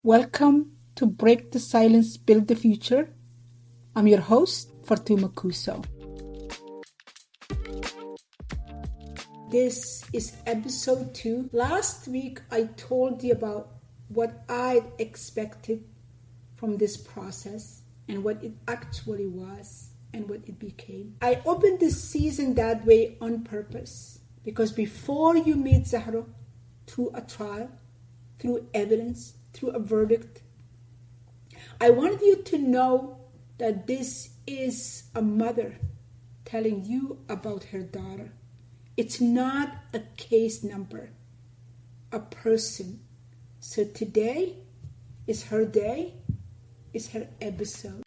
Welcome to Break the Silence, Build the Future. I'm your host, Fartumo Kusow. This is episode 2. Last week, I told you about what I'd expected from this process and what it actually was and what it became. I opened this season that way on purpose because before you meet Sahra through a trial, through evidence, through a verdict, I wanted you to know that this is a mother telling you about her daughter. It's not a case number, a person. So today is her day, is her episode.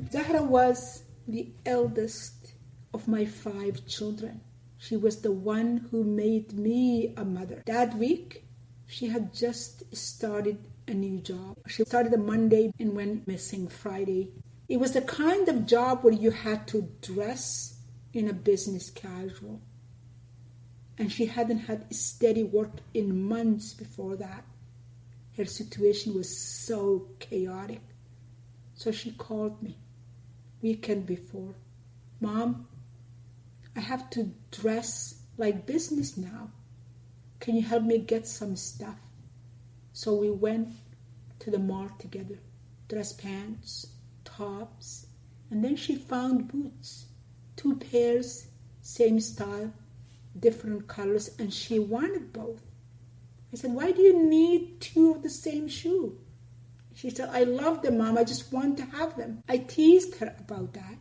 Sahra was the eldest of my 5 children. She was the one who made me a mother. That week, she had just started a new job. She started on Monday and went missing Friday. It was the kind of job where you had to dress in a business casual. And she hadn't had steady work in months before that. Her situation was so chaotic. So she called me weekend before. Mom, I have to dress like business now. Can you help me get some stuff? So we went to the mall together. Dress pants, tops, and then she found boots. 2 pairs, same style, different colors, and she wanted both. I said, why do you need 2 of the same shoe? She said, I love them, Mom. I just want to have them. I teased her about that.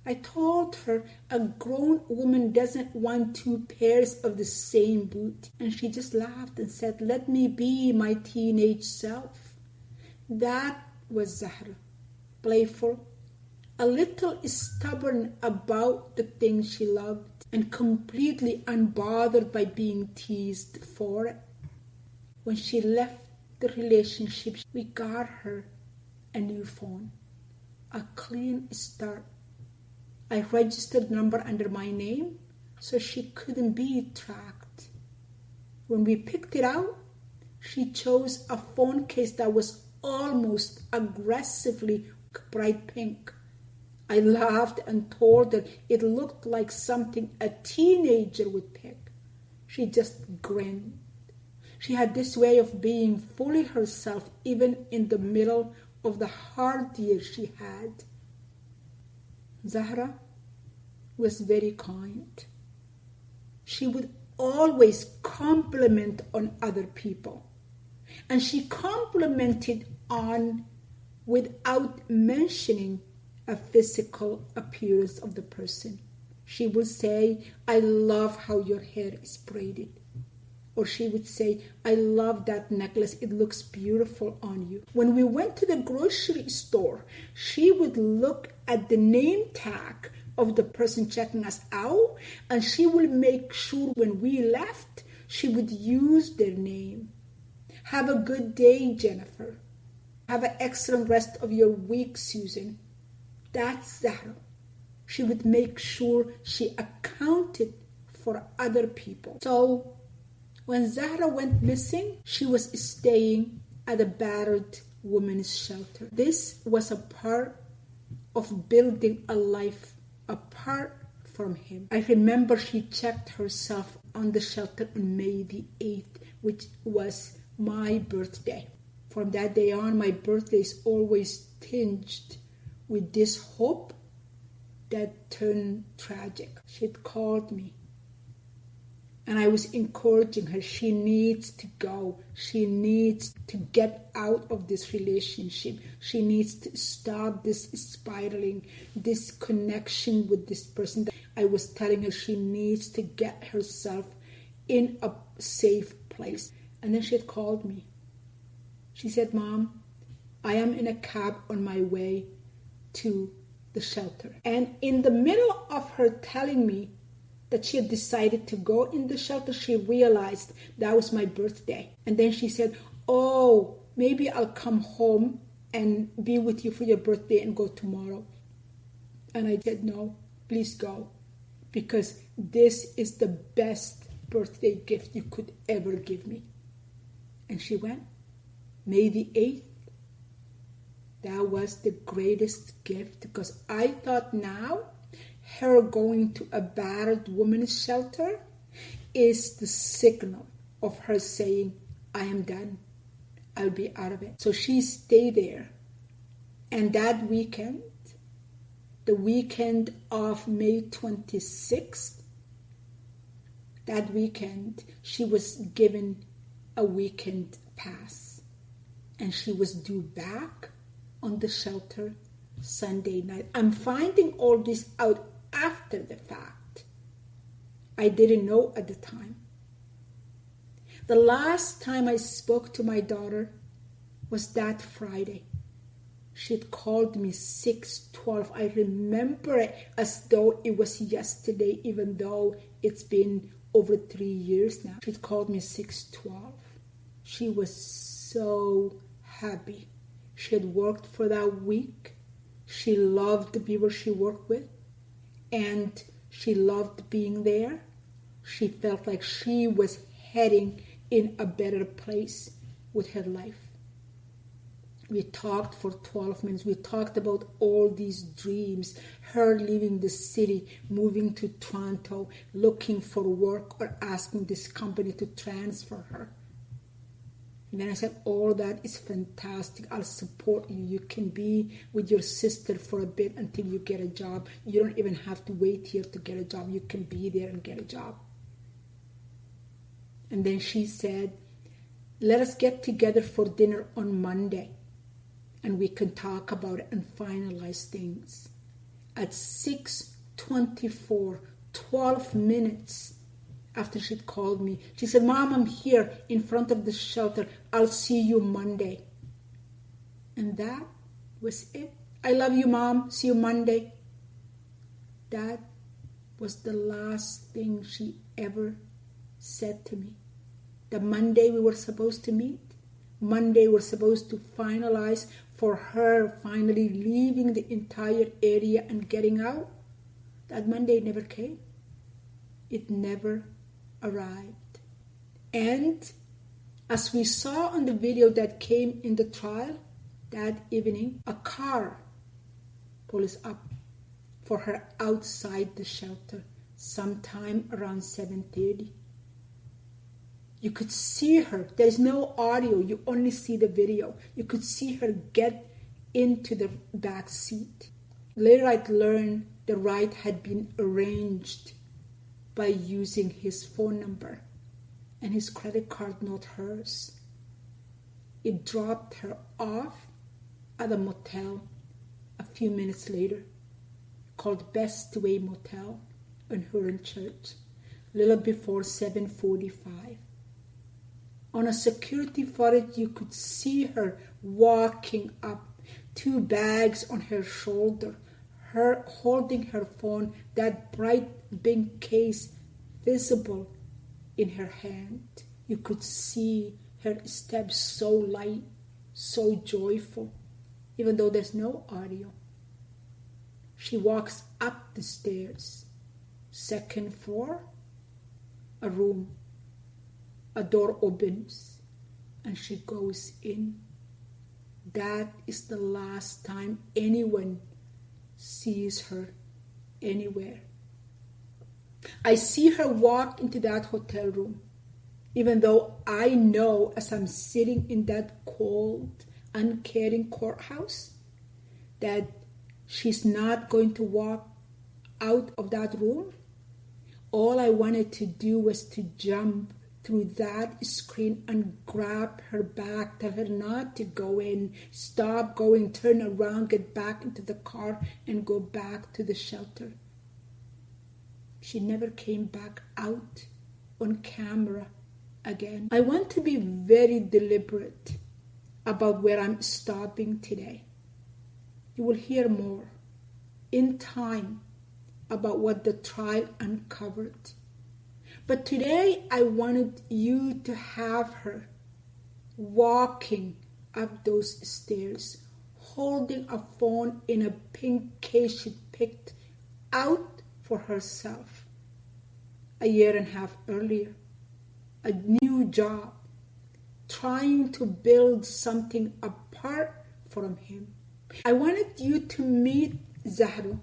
I told her a grown woman doesn't want 2 pairs of the same boot. And she just laughed and said, let me be my teenage self. That was Sahra. Playful, a little stubborn about the things she loved, and completely unbothered by being teased for it. When she left the relationship, we got her a new phone, a clean start. I registered the number under my name so she couldn't be tracked. When we picked it out, she chose a phone case that was almost aggressively bright pink. I laughed and told her it looked like something a teenager would pick. She just grinned. She had this way of being fully herself even in the middle of the hard years she had. Sahra was very kind. She would always compliment on other people. And she complimented on without mentioning a physical appearance of the person. She would say, I love how your hair is braided. Or she would say, I love that necklace. It looks beautiful on you. When we went to the grocery store, she would look at the name tag of the person checking us out, and she would make sure when we left, she would use their name. Have a good day, Jennifer. Have an excellent rest of your week, Susan. That's Sahra. She would make sure she accounted for other people. So when Sahra went missing, she was staying at a battered women's shelter. This was a part of building a life apart from him. I remember she checked herself on the shelter on May the 8th, which was my birthday. From that day on, my birthday is always tinged with this hope that turned tragic. She'd called me. And I was encouraging her. She needs to go. She needs to get out of this relationship. She needs to stop this spiraling, this connection with this person. I was telling her she needs to get herself in a safe place. And then she had called me. She said, Mom, I am in a cab on my way to the shelter. And in the middle of her telling me that she had decided to go in the shelter, she realized that was my birthday. And then she said, oh, maybe I'll come home and be with you for your birthday and go tomorrow. And I said, no, please go. Because this is the best birthday gift you could ever give me. And she went. May the 8th. That was the greatest gift, because I thought now her going to a battered women's shelter is the signal of her saying, I am done. I'll be out of it. So she stayed there. And that weekend, the weekend of May 26th, that weekend, she was given a weekend pass. And she was due back on the shelter Sunday night. I'm finding all this out after the fact. I didn't know at the time. The last time I spoke to my daughter was that Friday. She'd called me 6:12. I remember it as though it was yesterday, even though it's been over 3 years now. She'd called me 6:12. She was so happy. She had worked for that week. She loved the people she worked with, and she loved being there. She felt like she was heading in a better place with her life. We talked for 12 minutes. We talked about all these dreams, her leaving the city, moving to Toronto, looking for work, or asking this company to transfer her. And then I said, all that is fantastic. I'll support you. You can be with your sister for a bit until you get a job. You don't even have to wait here to get a job. You can be there and get a job. And then she said, let us get together for dinner on Monday, and we can talk about it and finalize things. At 6:24, 12 minutes after she'd called me, she said, Mom, I'm here in front of the shelter. I'll see you Monday. And that was it. I love you, Mom. See you Monday. That was the last thing she ever said to me. The Monday we were supposed to meet, Monday we're supposed to finalize for her finally leaving the entire area and getting out. That Monday never came. It never arrived. And as we saw on the video that came in the trial that evening, a car pulls up for her outside the shelter sometime around 7:30. You could see her. There's no audio. You only see the video. You could see her get into the back seat. Later I'd learned the ride had been arranged by using his phone number and his credit card, not hers. It dropped her off at a motel a few minutes later called Best Way Motel in Huron Church, a little before 7:45. On a security footage, you could see her walking up, 2 bags on her shoulder, her holding her phone, that bright pink case visible in her hand. You could see her steps so light, so joyful, even though there's no audio. She walks up the stairs, 2nd floor, a room. A door opens and she goes in. That is the last time anyone sees her anywhere. I see her walk into that hotel room, even though I know as I'm sitting in that cold, uncaring courthouse that she's not going to walk out of that room. All I wanted to do was to jump through that screen and grab her back, tell her not to go in, stop going, turn around, get back into the car and go back to the shelter. She never came back out on camera again. I want to be very deliberate about where I'm stopping today. You will hear more in time about what the trial uncovered. But today I wanted you to have her walking up those stairs, holding a phone in a pink case she picked out for herself a year and a half earlier. a new job, trying to build something apart from him. I wanted you to meet Sahra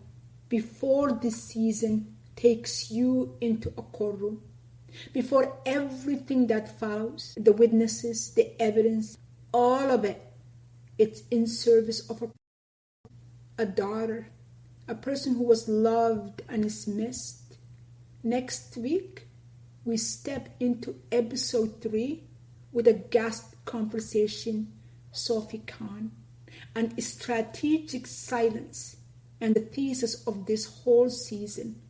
before this season takes you into a courtroom, before everything that follows, the witnesses, the evidence, all of it, it's in service of a daughter, a person who was loved and is missed. Next week, we step into episode 3 with a guest conversation, Sophie Khan, and strategic silence, and the thesis of this whole season,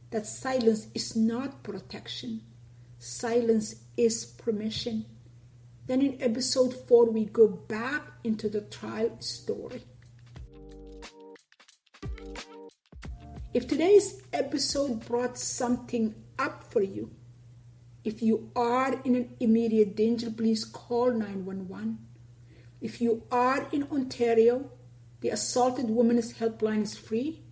that silence is not protection, silence is permission. Then in episode 4, we go back into the trial story. If today's episode brought something up for you, if you are in an immediate danger, please call 911. If you are in Ontario, the Assaulted Women's Helpline is free,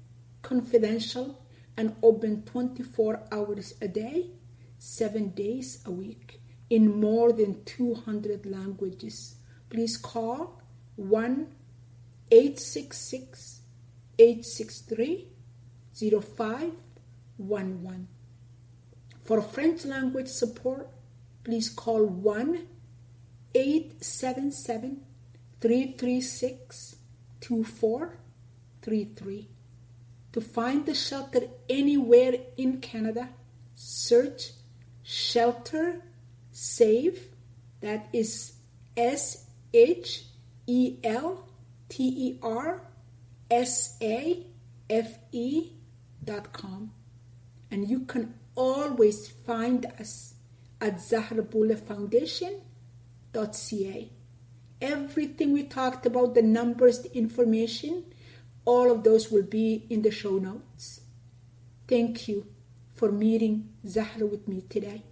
confidential, and open 24 hours a day, 7 days a week, in more than 200 languages. Please call 1-866-863-0511. For French language support, please call 1-877-336-2433. To find the shelter anywhere in Canada, search Shelter Save, that is SHELTERSAFE.com. And you can always find us at ZahraBulleFoundation.ca. Everything we talked about, the numbers, the information, all of those will be in the show notes. Thank you for meeting Sahra with me today.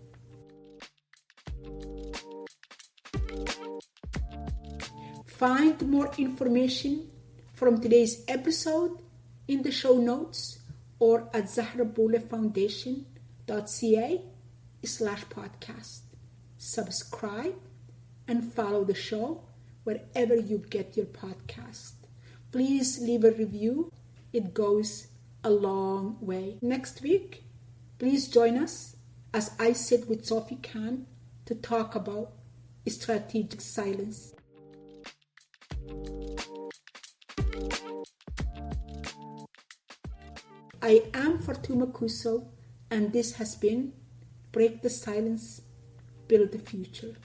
Find more information from today's episode in the show notes or at ZahraBulleFoundation.ca/podcast. Subscribe and follow the show wherever you get your podcast. Please leave a review. It goes a long way. Next week, please join us as I sit with Sophie Khan to talk about strategic silence. I am Fartumo Kusow, and this has been Break the Silence, Build the Future.